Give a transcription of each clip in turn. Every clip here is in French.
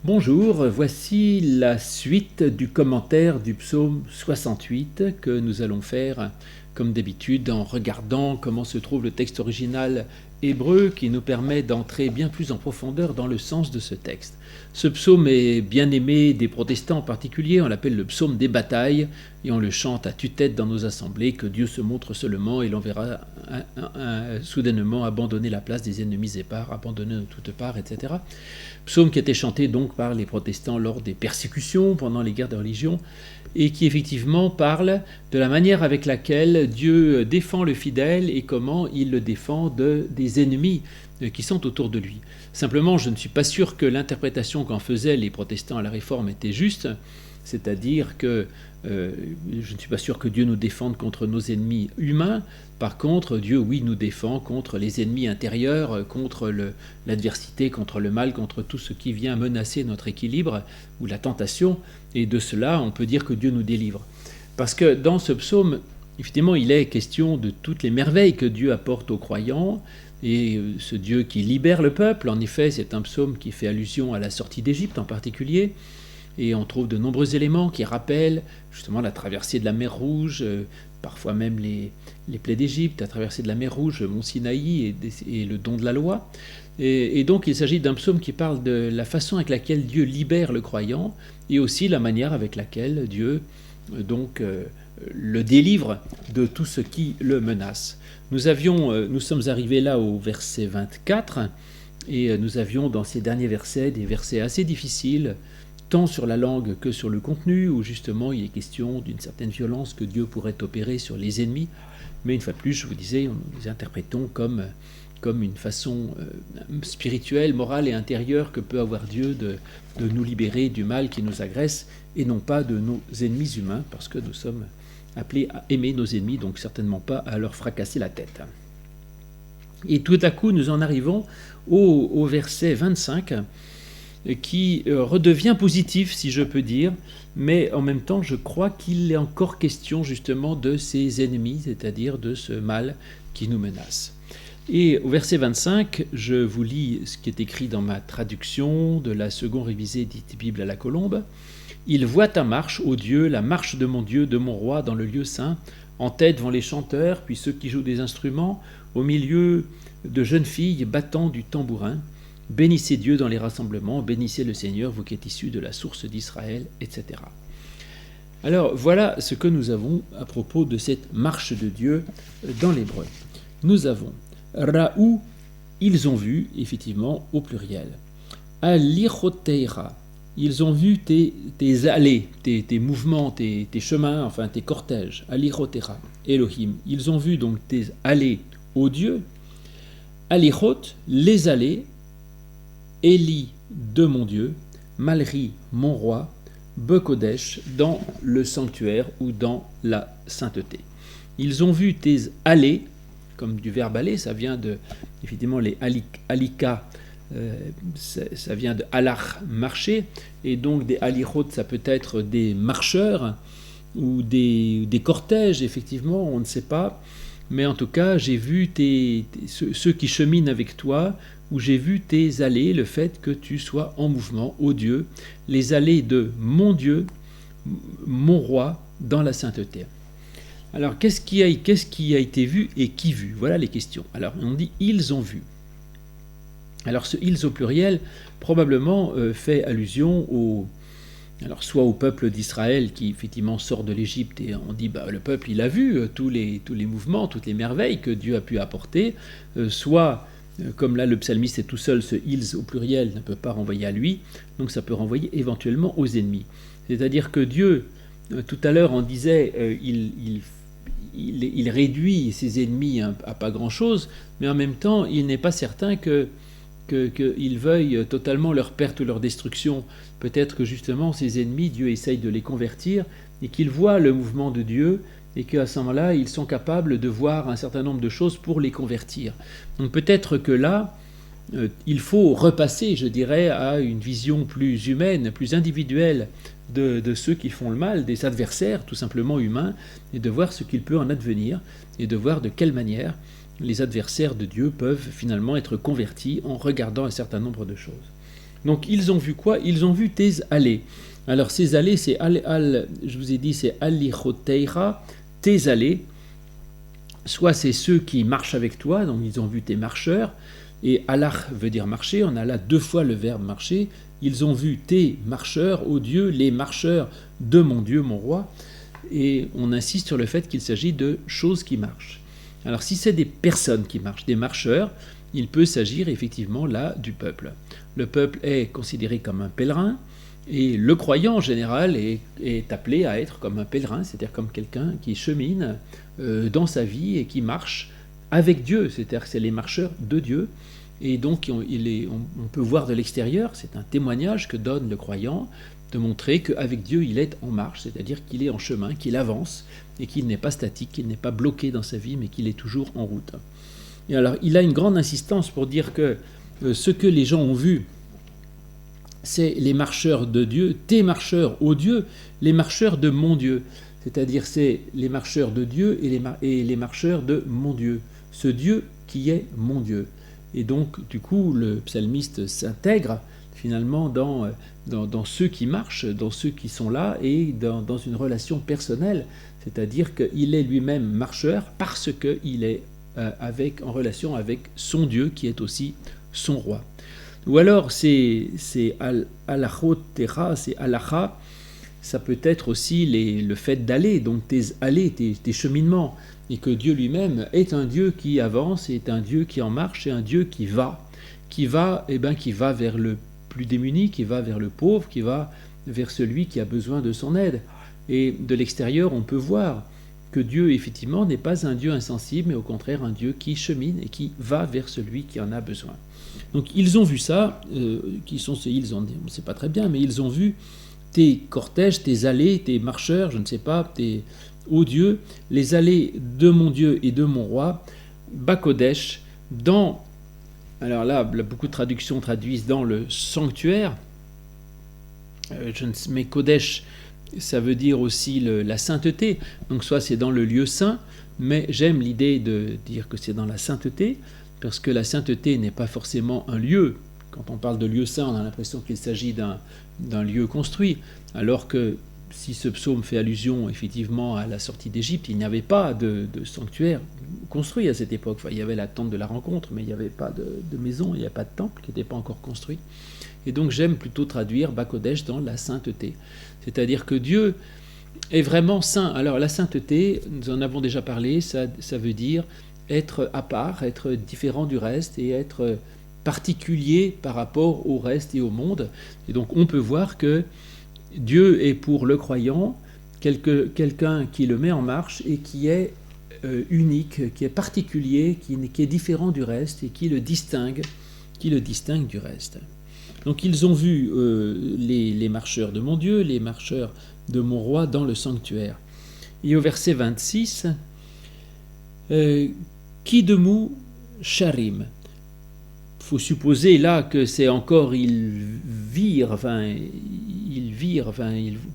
Bonjour, voici la suite du commentaire du psaume 68 que nous allons faire comme d'habitude en regardant comment se trouve le texte original hébreu qui nous permet d'entrer bien plus en profondeur dans le sens de ce texte. Ce psaume est bien aimé des protestants en particulier, on l'appelle le psaume des batailles et on le chante à tue-tête dans nos assemblées, que Dieu se montre seulement et l'on verra soudainement abandonner la place des ennemis épars, abandonner de toutes parts, etc. Psaume qui a été chanté donc par les protestants lors des persécutions pendant les guerres de religion et qui effectivement parle de la manière avec laquelle Dieu défend le fidèle et comment il le défend des ennemis qui sont autour de lui. Simplement, je ne suis pas sûr que l'interprétation qu'en faisaient les protestants à la Réforme était juste, c'est-à-dire que je ne suis pas sûr que Dieu nous défende contre nos ennemis humains. Par contre, Dieu, oui, nous défend contre les ennemis intérieurs, contre l'adversité, contre le mal, contre tout ce qui vient menacer notre équilibre ou la tentation. Et de cela, on peut dire que Dieu nous délivre. Parce que dans ce psaume, effectivement, il est question de toutes les merveilles que Dieu apporte aux croyants, et ce Dieu qui libère le peuple. En effet, c'est un psaume qui fait allusion à la sortie d'Égypte en particulier, et on trouve de nombreux éléments qui rappellent justement la traversée de la mer Rouge, parfois même les plaies d'Égypte, la traversée de la mer Rouge, Mont Sinaï et le don de la loi. Et donc il s'agit d'un psaume qui parle de la façon avec laquelle Dieu libère le croyant et aussi la manière avec laquelle Dieu le délivre de tout ce qui le menace. Nous sommes arrivés là au verset 24 et nous avions dans ces derniers versets des versets assez difficiles, tant sur la langue que sur le contenu, où justement il est question d'une certaine violence que Dieu pourrait opérer sur les ennemis. Mais une fois de plus, je vous disais, nous les interprétons comme une façon spirituelle, morale et intérieure que peut avoir Dieu de nous libérer du mal qui nous agresse, et non pas de nos ennemis humains, parce que nous sommes appelés à aimer nos ennemis, donc certainement pas à leur fracasser la tête. Et tout à coup, nous en arrivons au verset 25, qui redevient positif, si je peux dire, mais en même temps, je crois qu'il est encore question justement de ces ennemis, c'est-à-dire de ce mal qui nous menace. Et au verset 25, je vous lis ce qui est écrit dans ma traduction de la seconde révisée dite Bible à la Colombe. « Il voit ta marche, ô Dieu, la marche de mon Dieu, de mon roi, dans le lieu saint, en tête vont les chanteurs, puis ceux qui jouent des instruments, au milieu de jeunes filles battant du tambourin. Bénissez Dieu dans les rassemblements, bénissez le Seigneur, vous qui êtes issus de la source d'Israël, etc. » Alors voilà ce que nous avons à propos de cette marche de Dieu dans l'hébreu. Nous avons Raou, ils ont vu, effectivement, au pluriel. Alichoteira, ils ont vu tes allées, tes mouvements, tes chemins, enfin tes cortèges. Alichoteira, Elohim, ils ont vu donc tes allées, ô Dieu. Alichot, les allées. Élie, de mon Dieu. Malri, mon roi. Bekodesh, dans le sanctuaire ou dans la sainteté. Ils ont vu tes allées, comme du verbe aller, ça vient de, évidemment, les alika, ça vient de alach, marcher, et donc des alichot, ça peut être des marcheurs ou des cortèges, effectivement, on ne sait pas, mais en tout cas, j'ai vu ceux qui cheminent avec toi, où j'ai vu tes allées, le fait que tu sois en mouvement, ô Dieu, les allées de mon Dieu, mon roi, dans la sainteté. Alors, qu'est-ce qui a été vu et qui vu? Voilà les questions. Alors, on dit « ils ont vu ». Alors, ce « ils » au pluriel, probablement fait allusion soit au peuple d'Israël qui, effectivement, sort de l'Égypte, et on dit le peuple, il a vu tous les mouvements, toutes les merveilles que Dieu a pu apporter, soit, comme là, le psalmiste est tout seul, ce « ils » au pluriel ne peut pas renvoyer à lui, donc ça peut renvoyer éventuellement aux ennemis. C'est-à-dire que Dieu, tout à l'heure, on disait il réduit ses ennemis à pas grand-chose, mais en même temps, il n'est pas certain qu'il veuille totalement leur perte ou leur destruction. Peut-être que justement, ces ennemis, Dieu essaye de les convertir et qu'ils voient le mouvement de Dieu et qu'à ce moment-là, ils sont capables de voir un certain nombre de choses pour les convertir. Donc peut-être que là, il faut repasser, je dirais, à une vision plus humaine, plus individuelle de ceux qui font le mal, des adversaires tout simplement humains, et de voir ce qu'il peut en advenir, et de voir de quelle manière les adversaires de Dieu peuvent finalement être convertis en regardant un certain nombre de choses. Donc ils ont vu quoi? Ils ont vu tes allées. Alors ces allées, c'est je vous ai dit, c'est alichoteira, tes allées. Soit c'est ceux qui marchent avec toi, donc ils ont vu tes marcheurs, et alach veut dire marcher, on a là 2 fois le verbe marcher, ils ont vu tes marcheurs, ô Dieu, les marcheurs de mon Dieu, mon roi, et on insiste sur le fait qu'il s'agit de choses qui marchent. Alors si c'est des personnes qui marchent, des marcheurs, il peut s'agir effectivement là du peuple. Le peuple est considéré comme un pèlerin, et le croyant en général est appelé à être comme un pèlerin, c'est-à-dire comme quelqu'un qui chemine dans sa vie et qui marche avec Dieu, c'est-à-dire que c'est les marcheurs de Dieu. Et donc on peut voir de l'extérieur, c'est un témoignage que donne le croyant, de montrer qu'avec Dieu il est en marche, c'est-à-dire qu'il est en chemin, qu'il avance, et qu'il n'est pas statique, qu'il n'est pas bloqué dans sa vie, mais qu'il est toujours en route. Et alors il a une grande insistance pour dire que ce que les gens ont vu, c'est les marcheurs de Dieu, tes marcheurs, ô Dieu, les marcheurs de mon Dieu. C'est-à-dire c'est les marcheurs de Dieu et les marcheurs de mon Dieu. Ce Dieu qui est mon Dieu. Et donc, du coup, le psalmiste s'intègre finalement dans ceux qui marchent, dans ceux qui sont là, et dans une relation personnelle. C'est-à-dire qu'il est lui-même marcheur parce qu'il est en relation avec son Dieu qui est aussi son roi. Ou alors c'est alachotera, c'est alacha, ça peut être aussi le fait d'aller, donc tes allées, tes cheminements, et que Dieu lui-même est un Dieu qui avance, est un Dieu qui en marche, est un Dieu qui va vers le plus démuni, qui va vers le pauvre, qui va vers celui qui a besoin de son aide. Et de l'extérieur, on peut voir que Dieu, effectivement, n'est pas un Dieu insensible, mais au contraire un Dieu qui chemine et qui va vers celui qui en a besoin. Donc ils ont vu ça, qui sont ces ils, on ne sait pas très bien, mais ils ont vu tes cortèges, tes allées, tes marcheurs, je ne sais pas, tes ô Dieu, les allées de mon Dieu et de mon roi, Bakodesh, dans, alors là, beaucoup de traductions traduisent dans le sanctuaire, mais Kodesh, ça veut dire aussi la sainteté, donc soit c'est dans le lieu saint, mais j'aime l'idée de dire que c'est dans la sainteté, parce que la sainteté n'est pas forcément un lieu. Quand on parle de lieu saint, on a l'impression qu'il s'agit d'un lieu construit, alors que si ce psaume fait allusion effectivement à la sortie d'Égypte, il n'y avait pas de sanctuaire construit à cette époque. Enfin, il y avait la tente de la rencontre, mais il n'y avait pas de maison, il n'y avait pas de temple qui n'était pas encore construit. Et donc j'aime plutôt traduire Bakodesh dans la sainteté. C'est-à-dire que Dieu est vraiment saint. Alors la sainteté, nous en avons déjà parlé, ça veut dire être à part, être différent du reste et être particulier par rapport au reste et au monde. Et donc on peut voir que Dieu est pour le croyant quelqu'un qui le met en marche et qui est unique, qui est particulier, qui est différent du reste et qui le distingue du reste. Donc ils ont vu les marcheurs de mon Dieu, les marcheurs de mon roi dans le sanctuaire. Et au verset 26, Kidemu Sharim. Il faut supposer là que c'est encore ils virent,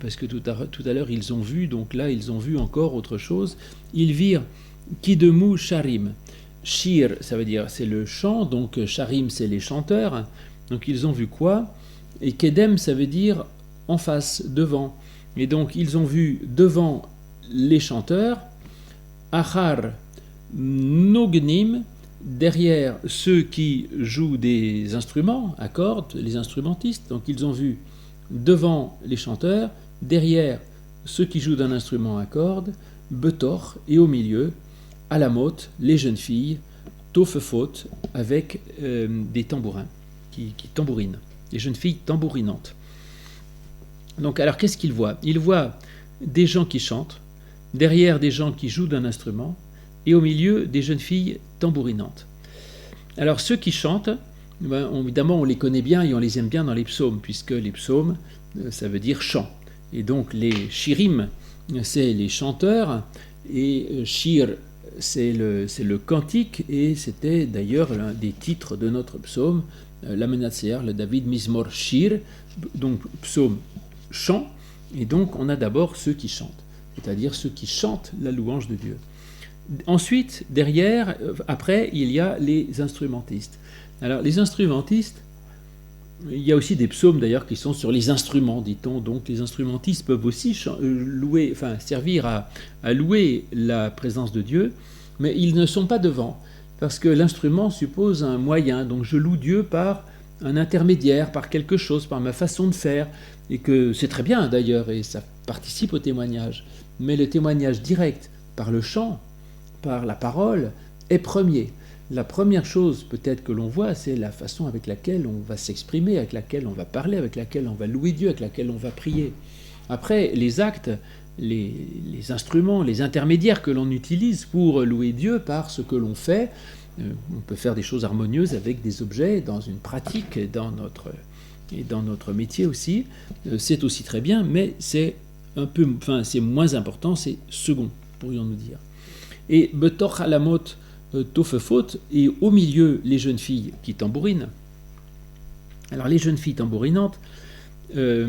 parce que tout à l'heure ils ont vu, donc là ils ont vu encore autre chose. Ils virent Kidemu Sharim. Shir, ça veut dire c'est le chant, donc Sharim c'est les chanteurs. Donc ils ont vu quoi? Et Kedem, ça veut dire en face, devant. Et donc ils ont vu devant les chanteurs, Achar Nognim, derrière ceux qui jouent des instruments à cordes, les instrumentistes. Donc ils ont vu devant les chanteurs, derrière ceux qui jouent d'un instrument à cordes, Betor, et au milieu, Alamot, les jeunes filles, Tofefot, avec des tambourins. Qui tambourinent, les jeunes filles tambourinantes. Donc alors qu'est-ce qu'ils voient? Ils voient des gens qui chantent, derrière des gens qui jouent d'un instrument, et au milieu des jeunes filles tambourinantes. Alors ceux qui chantent, évidemment on les connaît bien et on les aime bien dans les psaumes, puisque les psaumes, ça veut dire chant. Et donc les shirim, c'est les chanteurs, et shir, c'est le cantique, et c'était d'ailleurs l'un des titres de notre psaume, l'Amenatsear, le David Mizmor Shir, donc psaume chant, et donc on a d'abord ceux qui chantent, c'est-à-dire ceux qui chantent la louange de Dieu. Ensuite, derrière, après, il y a les instrumentistes. Alors les instrumentistes, il y a aussi des psaumes d'ailleurs qui sont sur les instruments, dit-on. Donc les instrumentistes peuvent aussi servir à louer la présence de Dieu, mais ils ne sont pas devant, parce que l'instrument suppose un moyen. Donc je loue Dieu par un intermédiaire, par quelque chose, par ma façon de faire, et que c'est très bien d'ailleurs, et ça participe au témoignage. Mais le témoignage direct, par le chant, par la parole, est premier. La première chose peut-être que l'on voit, c'est la façon avec laquelle on va s'exprimer, avec laquelle on va parler, avec laquelle on va louer Dieu, avec laquelle on va prier. Après, les actes, les instruments, les intermédiaires que l'on utilise pour louer Dieu par ce que l'on fait, on peut faire des choses harmonieuses avec des objets dans une pratique et dans notre métier aussi, c'est aussi très bien, mais c'est c'est moins important, c'est second, pourrions-nous dire. Et Betoch Halamot Tofefot, et au milieu, les jeunes filles qui tambourinent. Alors, les jeunes filles tambourinantes, on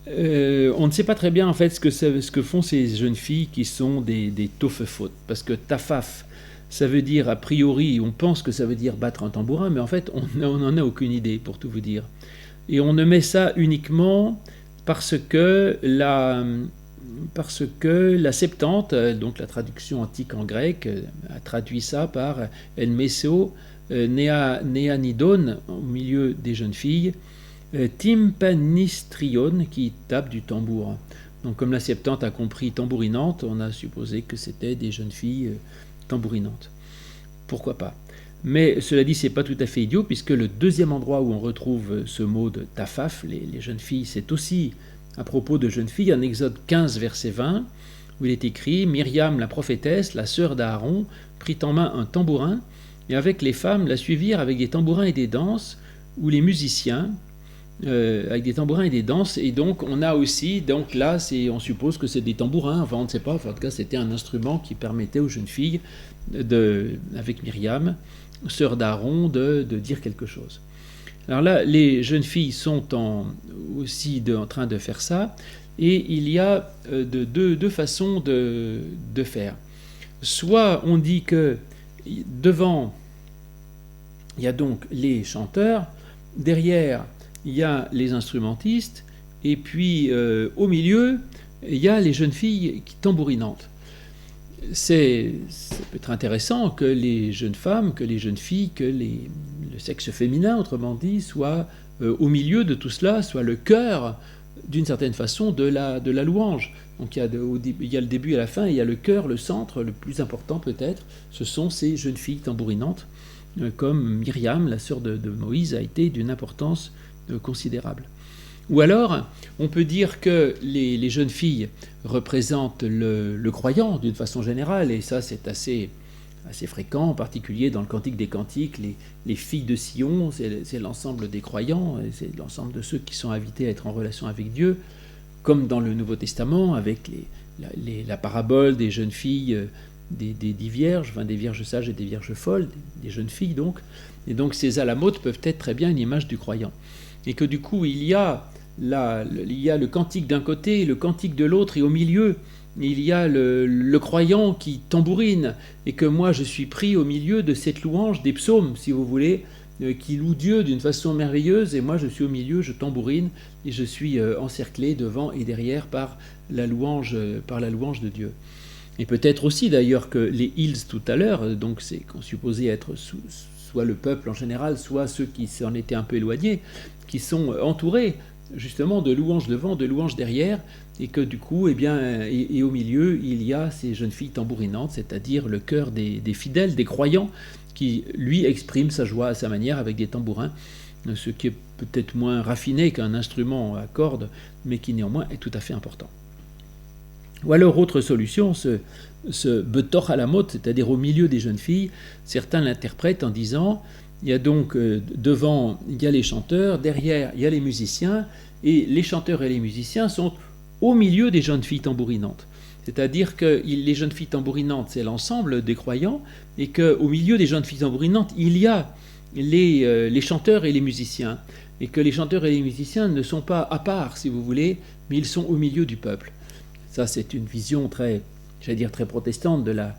ne sait pas très bien en fait ce que font ces jeunes filles qui sont des Tofefot, parce que tafaf, ça veut dire, a priori, on pense que ça veut dire battre un tambourin, mais en fait, on n'en a aucune idée, pour tout vous dire. Et on ne met ça uniquement parce que la Septante, donc la traduction antique en grec, a traduit ça par El Meso Neanidon, au milieu des jeunes filles, Timpanistrion, qui tape du tambour. Donc comme la Septante a compris tambourinante, on a supposé que c'était des jeunes filles tambourinantes. Pourquoi pas? Mais cela dit, c'est pas tout à fait idiot, puisque le deuxième endroit où on retrouve ce mot de tafaf, les jeunes filles, c'est aussi à propos de jeunes filles, en Exode 15, verset 20, où il est écrit « Myriam, la prophétesse, la sœur d'Aaron, prit en main un tambourin, et avec les femmes la suivirent avec des tambourins et des danses, ou les musiciens, avec des tambourins et des danses. » Et donc, on a aussi, donc là, on suppose que c'est des tambourins, enfin, on ne sait pas, enfin, en tout cas, c'était un instrument qui permettait aux jeunes filles, avec Myriam, sœur d'Aaron, de dire quelque chose. Alors là, les jeunes filles sont aussi en train de faire ça, et il y a deux façons de faire. Soit on dit que devant, il y a donc les chanteurs, derrière, il y a les instrumentistes, et puis au milieu, il y a les jeunes filles tambourinantes. Ça peut être intéressant que les jeunes femmes, que les jeunes filles, que le sexe féminin, autrement dit, soit au milieu de tout cela, soit le cœur, d'une certaine façon, de la louange. Donc il y a le début et la fin, et il y a le cœur, le centre, le plus important peut-être, ce sont ces jeunes filles tambourinantes, comme Myriam, la sœur de Moïse, a été d'une importance considérable. Ou alors, on peut dire que les jeunes filles représentent le croyant d'une façon générale, et ça c'est assez fréquent, en particulier dans le Cantique des Cantiques, les filles de Sion, c'est l'ensemble des croyants, c'est l'ensemble de ceux qui sont invités à être en relation avec Dieu, comme dans le Nouveau Testament, avec la parabole des jeunes filles, des 10 vierges, enfin des vierges sages et des vierges folles, des jeunes filles donc, et donc ces alamotes peuvent être très bien une image du croyant. Et que du coup, il y a le cantique d'un côté, le cantique de l'autre, et au milieu, il y a le croyant qui tambourine, et que moi je suis pris au milieu de cette louange des psaumes, si vous voulez, qui loue Dieu d'une façon merveilleuse, et moi je suis au milieu, je tambourine, et je suis encerclé devant et derrière par la louange de Dieu. Et peut-être aussi d'ailleurs que les hils tout à l'heure, donc c'est qu'on supposait être soit le peuple en général, soit ceux qui s'en étaient un peu éloignés, qui sont entourés justement de louanges devant, de louanges derrière, et que du coup, et au milieu, il y a ces jeunes filles tambourinantes, c'est-à-dire le cœur des fidèles, des croyants, qui lui exprime sa joie à sa manière avec des tambourins, ce qui est peut-être moins raffiné qu'un instrument à cordes, mais qui néanmoins est tout à fait important. Ou alors, autre solution, ce betoch à la mode, c'est-à-dire au milieu des jeunes filles, certains l'interprètent en disant, il y a donc devant, il y a les chanteurs, derrière, il y a les musiciens, et les chanteurs et les musiciens sont au milieu des jeunes filles tambourinantes. C'est-à-dire que les jeunes filles tambourinantes, c'est l'ensemble des croyants, et qu'au milieu des jeunes filles tambourinantes, il y a les chanteurs et les musiciens, et que les chanteurs et les musiciens ne sont pas à part, si vous voulez, mais ils sont au milieu du peuple. Ça, c'est une vision très j'allais dire très protestante, de la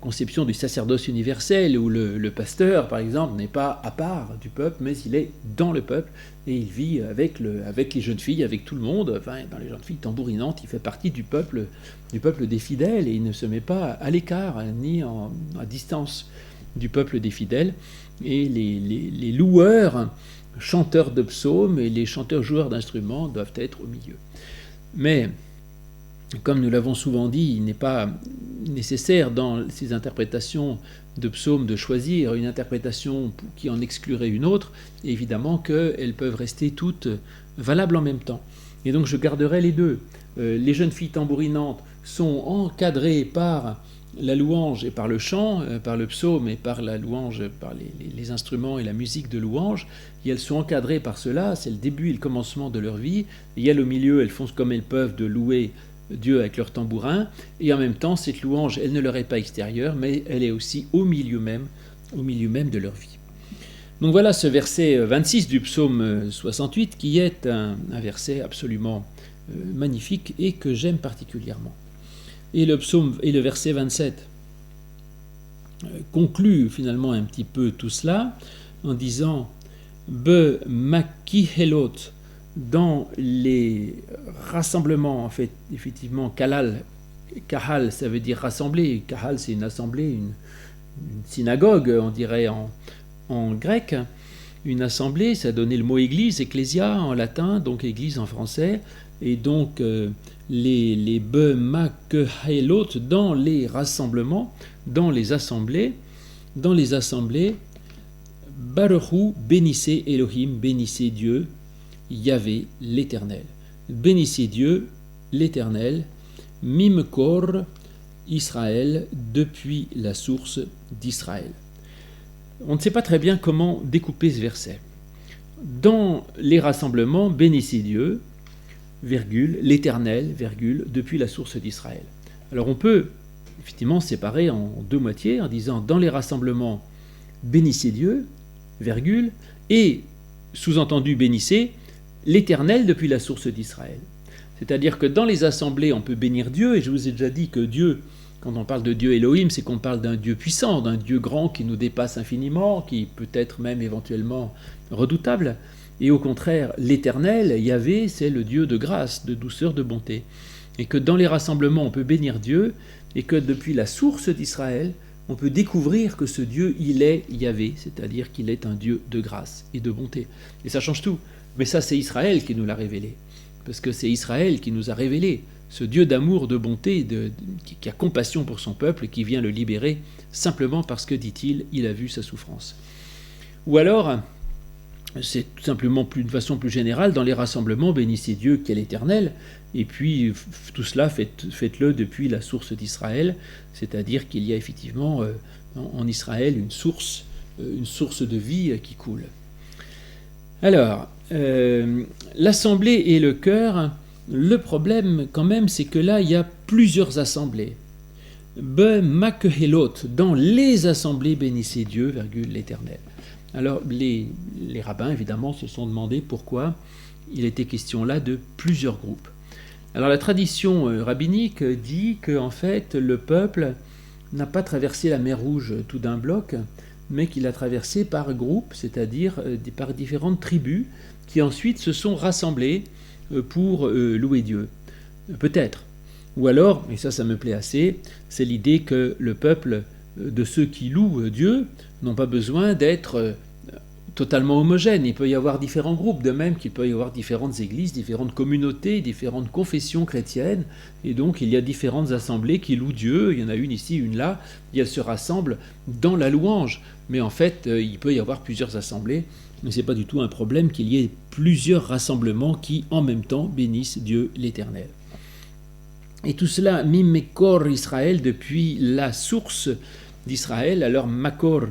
conception du sacerdoce universel, où le pasteur, par exemple, n'est pas à part du peuple, mais il est dans le peuple, et il vit avec les jeunes filles, avec tout le monde, enfin, dans les jeunes filles tambourinantes, il fait partie du peuple des fidèles, et il ne se met pas à l'écart, ni à distance du peuple des fidèles, et les loueurs, chanteurs de psaumes, et les chanteurs joueurs d'instruments doivent être au milieu. Mais, comme nous l'avons souvent dit, il n'est pas nécessaire dans ces interprétations de psaumes de choisir une interprétation qui en exclurait une autre, et évidemment qu'elles peuvent rester toutes valables en même temps. Et donc je garderai les deux. Les jeunes filles tambourinantes sont encadrées par la louange et par le chant, par le psaume et par la louange, par les instruments et la musique de louange, et elles sont encadrées par cela, c'est le début et le commencement de leur vie, et elles au milieu, elles font comme elles peuvent de louer Dieu avec leur tambourin, et en même temps, cette louange, elle ne leur est pas extérieure, mais elle est aussi au milieu même de leur vie. Donc voilà ce verset 26 du psaume 68, qui est un verset absolument magnifique et que j'aime particulièrement. Et le verset 27 conclut finalement un petit peu tout cela en disant « Be makihelot » dans les rassemblements, en fait, effectivement, kahal, ça veut dire rassembler, kahal c'est une assemblée, une synagogue, on dirait en grec, une assemblée, ça donnait le mot église, ecclesia en latin, donc église en français, et donc les bemakehelot dans les rassemblements, dans les assemblées, Baruchu, bénissez Elohim, bénissez Dieu, Yahvé, l'Éternel. Bénissez Dieu, l'Éternel, Mimkor, Israël, depuis la source d'Israël. On ne sait pas très bien comment découper ce verset. Dans les rassemblements, bénissez Dieu, virgule, l'Éternel, virgule, depuis la source d'Israël. Alors on peut effectivement séparer en deux moitiés en disant dans les rassemblements, bénissez Dieu, virgule, et sous-entendu bénissez l'Éternel depuis la source d'Israël. C'est-à-dire que dans les assemblées, on peut bénir Dieu, et je vous ai déjà dit que Dieu, quand on parle de Dieu Elohim, c'est qu'on parle d'un Dieu puissant, d'un Dieu grand qui nous dépasse infiniment, qui peut être même éventuellement redoutable. Et au contraire, l'Éternel, Yahvé, c'est le Dieu de grâce, de douceur, de bonté. Et que dans les rassemblements, on peut bénir Dieu, et que depuis la source d'Israël, on peut découvrir que ce Dieu, il est Yahvé, c'est-à-dire qu'il est un Dieu de grâce et de bonté. Et ça change tout. Mais ça, c'est Israël qui nous l'a révélé. Parce que c'est Israël qui nous a révélé ce Dieu d'amour, de bonté, qui a compassion pour son peuple et qui vient le libérer simplement parce que, dit-il, il a vu sa souffrance. Ou alors, c'est tout simplement d'une façon plus générale, dans les rassemblements, bénissez Dieu qui est l'Éternel, et puis tout cela, faites-le depuis la source d'Israël, c'est-à-dire qu'il y a effectivement en Israël une source de vie qui coule. Alors, l'assemblée et le chœur, le problème quand même, c'est que là, il y a plusieurs assemblées. Be makehelot, dans les assemblées, bénissez Dieu, virgule, l'Éternel. Alors, les rabbins, évidemment, se sont demandé pourquoi il était question là de plusieurs groupes. Alors, la tradition rabbinique dit qu'en fait, le peuple n'a pas traversé la mer Rouge tout d'un bloc, mais qu'il a traversé par groupes, c'est-à-dire par différentes tribus, qui ensuite se sont rassemblées pour louer Dieu. Peut-être. Ou alors, et ça me plaît assez, c'est l'idée que le peuple de ceux qui louent Dieu n'ont pas besoin d'être totalement homogènes. Il peut y avoir différents groupes, de même qu'il peut y avoir différentes églises, différentes communautés, différentes confessions chrétiennes, et donc il y a différentes assemblées qui louent Dieu, il y en a une ici, une là, et elles se rassemblent dans la louange. Mais en fait, il peut y avoir plusieurs assemblées, mais ce n'est pas du tout un problème qu'il y ait plusieurs rassemblements qui, en même temps, bénissent Dieu l'Éternel. Et tout cela, Mimekor Israël, depuis la source d'Israël. Alors Makor,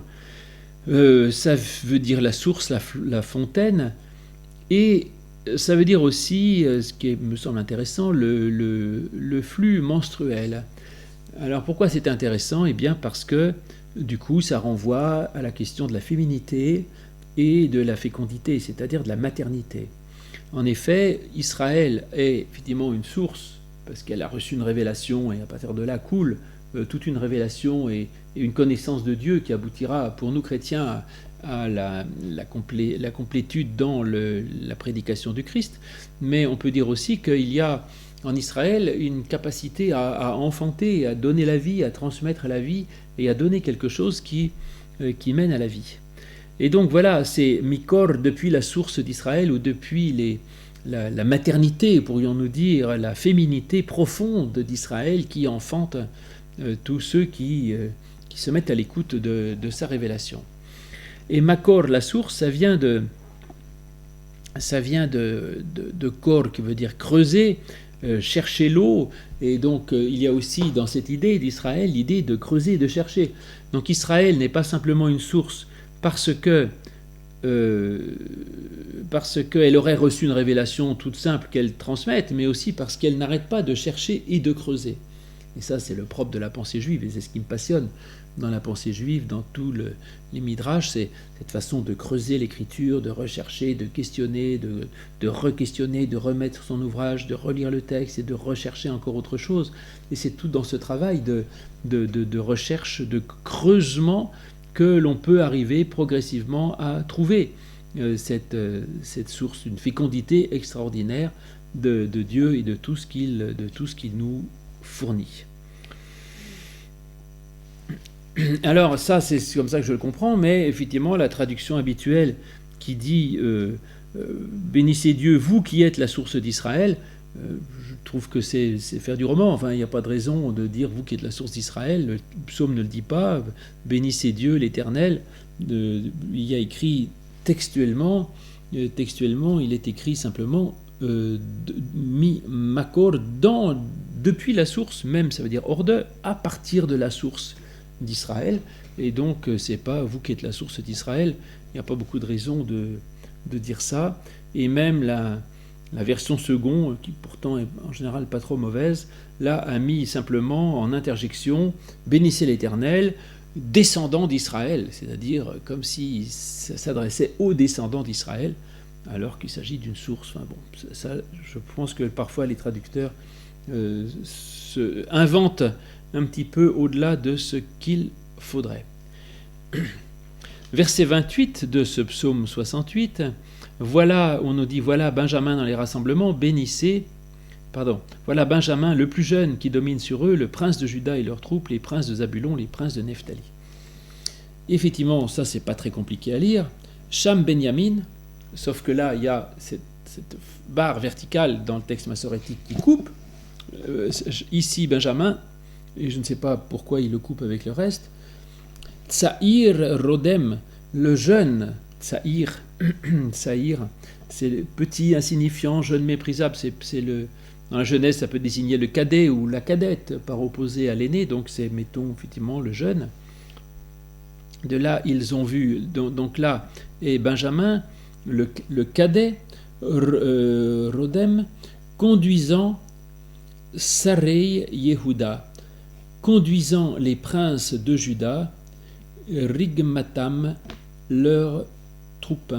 ça veut dire la source, la fontaine, et ça veut dire aussi, ce qui me semble intéressant, le flux menstruel. Alors pourquoi c'est intéressant ? Eh bien parce que du coup ça renvoie à la question de la féminité et de la fécondité, c'est-à-dire de la maternité. En effet, Israël est effectivement une source parce qu'elle a reçu une révélation, et à partir de là coule toute une révélation et une connaissance de Dieu qui aboutira pour nous chrétiens à la complétude dans la prédication du Christ. Mais on peut dire aussi qu'il y a en Israël une capacité à enfanter, à donner la vie, à transmettre la vie et à donner quelque chose qui mène à la vie. Et donc voilà, c'est Mikor depuis la source d'Israël ou depuis la maternité, pourrions-nous dire, la féminité profonde d'Israël qui enfante tous ceux qui se mettent à l'écoute de sa révélation. Et Makor, la source, ça vient de Kor, qui veut dire creuser, chercher l'eau. Et donc il y a aussi dans cette idée d'Israël l'idée de creuser, de chercher. Donc Israël n'est pas simplement une source parce qu'elle aurait reçu une révélation toute simple qu'elle transmette, mais aussi parce qu'elle n'arrête pas de chercher et de creuser. Et ça, c'est le propre de la pensée juive, et c'est ce qui me passionne dans la pensée juive, dans tous les midrash, c'est cette façon de creuser l'écriture, de rechercher, de questionner, de re-questionner, de remettre son ouvrage, de relire le texte et de rechercher encore autre chose. Et c'est tout dans ce travail de recherche, de creusement que l'on peut arriver progressivement à trouver cette source, une fécondité extraordinaire de Dieu et de tout ce qu'il nous fournit. Alors ça, c'est comme ça que je le comprends, mais effectivement, la traduction habituelle qui dit bénissez Dieu, vous qui êtes la source d'Israël, je trouve que c'est faire du roman. Enfin, il n'y a pas de raison de dire vous qui êtes la source d'Israël. Le psaume ne le dit pas. Bénissez Dieu, l'Éternel. Il y a écrit textuellement, il est écrit simplement mi makor depuis la source même, ça veut dire hors de, à partir de la source d'Israël. Et donc c'est pas vous qui êtes la source d'Israël. Il n'y a pas beaucoup de raisons de dire ça. Et même la version second, qui pourtant est en général pas trop mauvaise, là a mis simplement en interjection bénissez l'Éternel, descendant d'Israël, c'est-à-dire comme si ça s'adressait aux descendants d'Israël, alors qu'il s'agit d'une source. Enfin bon, ça, je pense que parfois les traducteurs inventent un petit peu au-delà de ce qu'il faudrait. Verset 28 de ce psaume 68, voilà, on nous dit, voilà Benjamin dans les rassemblements, voilà Benjamin le plus jeune qui domine sur eux, le prince de Juda et leurs troupes, les princes de Zabulon, les princes de Nephtali. Effectivement, ça c'est pas très compliqué à lire. Sham Benyamin, sauf que là il y a cette barre verticale dans le texte massorétique qui coupe. Ici Benjamin, et je ne sais pas pourquoi il le coupe avec le reste. Tsaïr Rodem, le jeune, Tsaïr, c'est le petit, insignifiant, jeune, méprisable. Dans la jeunesse, ça peut désigner le cadet ou la cadette, par opposé à l'aîné, donc c'est, mettons, effectivement, le jeune. De là, ils ont vu, donc là, et Benjamin, le cadet, Rodem, conduisant Sarei Yehuda, conduisant les princes de Juda, Rigmatam, leurs troupes,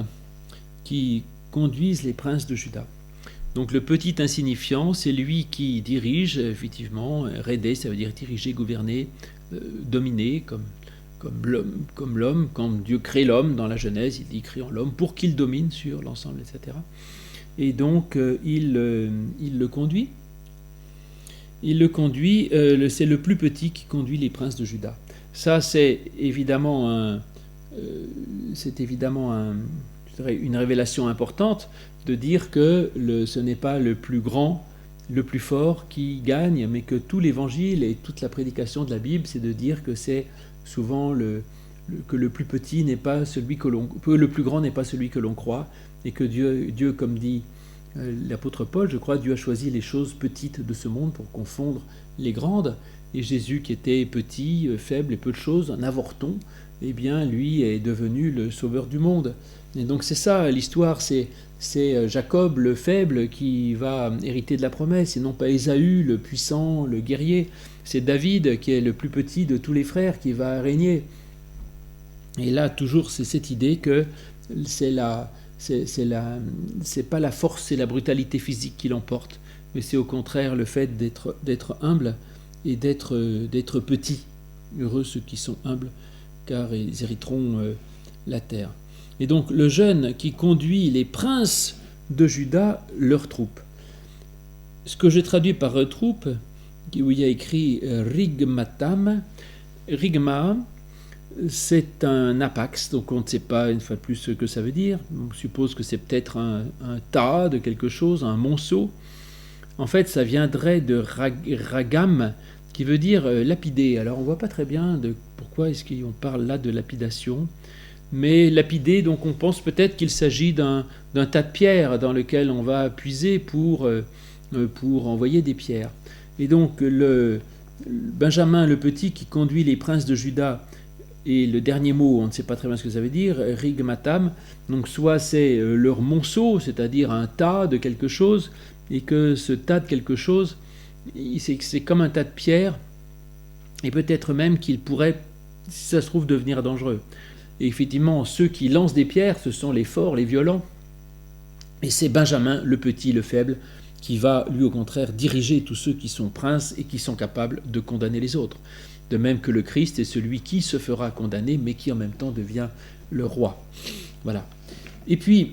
qui conduisent les princes de Juda. Donc le petit insignifiant, c'est lui qui dirige, effectivement, Rédé, ça veut dire diriger, gouverner, dominer, comme l'homme, quand Dieu crée l'homme dans la Genèse, il créant l'homme pour qu'il domine sur l'ensemble, etc. Et donc il le conduit. C'est le plus petit qui conduit les princes de Juda. Ça, c'est évidemment une révélation importante de dire que ce n'est pas le plus grand, le plus fort qui gagne, mais que tout l'évangile et toute la prédication de la Bible, c'est de dire que c'est souvent que le plus petit n'est pas celui le plus grand n'est pas celui que l'on croit, et que Dieu, comme dit l'apôtre Paul, je crois, Dieu a choisi les choses petites de ce monde pour confondre les grandes, et Jésus qui était petit, faible et peu de choses, un avorton, eh bien lui est devenu le sauveur du monde. Et donc c'est ça l'histoire, c'est Jacob le faible qui va hériter de la promesse, et non pas Ésaü le puissant, le guerrier. C'est David qui est le plus petit de tous les frères qui va régner. Et là toujours c'est cette idée que c'est pas la force et la brutalité physique qui l'emporte, mais c'est au contraire le fait d'être humble et d'être petit. Heureux ceux qui sont humbles, car ils hériteront la terre. Et donc le jeune qui conduit les princes de Juda, leurs troupes. Ce que je traduis par troupes, où il y a écrit Rigmatam, Rigma, c'est un apax, donc on ne sait pas une fois de plus ce que ça veut dire. On suppose que c'est peut-être un tas de quelque chose, un monceau. En fait, ça viendrait de ragam, qui veut dire lapider. Alors on ne voit pas très bien pourquoi est-ce qu'on parle là de lapidation. Mais lapider, donc on pense peut-être qu'il s'agit d'un tas de pierres dans lequel on va puiser pour envoyer des pierres. Et donc Benjamin le petit qui conduit les princes de Juda, et le dernier mot, on ne sait pas très bien ce que ça veut dire, rigmatam, donc soit c'est leur monceau, c'est-à-dire un tas de quelque chose, et que ce tas de quelque chose, c'est comme un tas de pierres, et peut-être même qu'il pourrait, si ça se trouve, devenir dangereux. Et effectivement, ceux qui lancent des pierres, ce sont les forts, les violents, et c'est Benjamin, le petit, le faible, qui va, lui au contraire, diriger tous ceux qui sont princes et qui sont capables de condamner les autres. De même que le Christ est celui qui se fera condamner, mais qui en même temps devient le roi. Voilà. Et puis,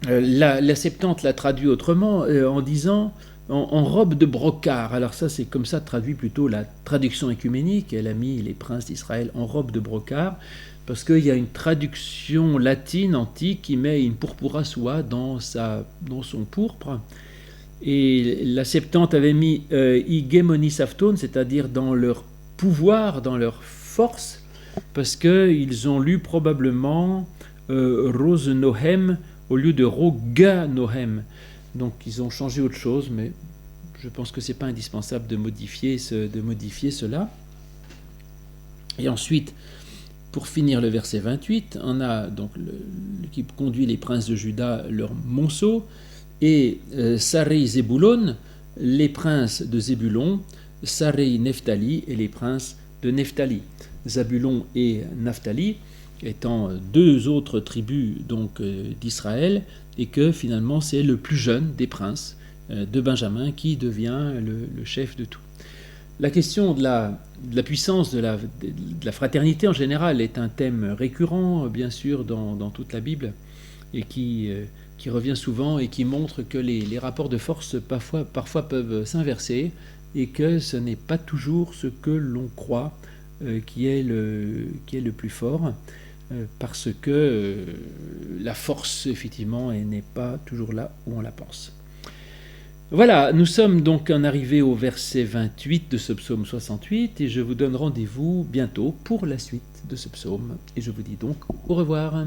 la Septante l'a traduit autrement en disant en robe de brocart. Alors ça, c'est comme ça traduit plutôt la traduction écuménique. Elle a mis les princes d'Israël en robe de brocart, parce qu'il y a une traduction latine antique qui met une purpura soie dans son pourpre. Et la Septante avait mis Igemoni Safton, c'est-à-dire dans leur pouvoir, dans leur force, parce qu'ils ont lu probablement Rose Nohem au lieu de Roga Nohem. Donc ils ont changé autre chose, mais je pense que ce n'est pas indispensable de modifier cela. Et ensuite, pour finir le verset 28, on a donc qui conduit les princes de Juda, leur monceau, et Sarei Zébulon, les princes de Zébulon, Sarei Nephtali et les princes de Nephtali. Zabulon et Naphtali étant deux autres tribus donc d'Israël, et que finalement c'est le plus jeune des princes de Benjamin qui devient le chef de tout. La question de la puissance de la fraternité en général est un thème récurrent, bien sûr, dans toute la Bible, et qui revient souvent et qui montre que les rapports de force parfois peuvent s'inverser, et que ce n'est pas toujours ce que l'on croit qui est le plus fort, parce que la force, effectivement, n'est pas toujours là où on la pense. Voilà, nous sommes donc en arrivés au verset 28 de ce psaume 68, et je vous donne rendez-vous bientôt pour la suite de ce psaume, et je vous dis donc au revoir.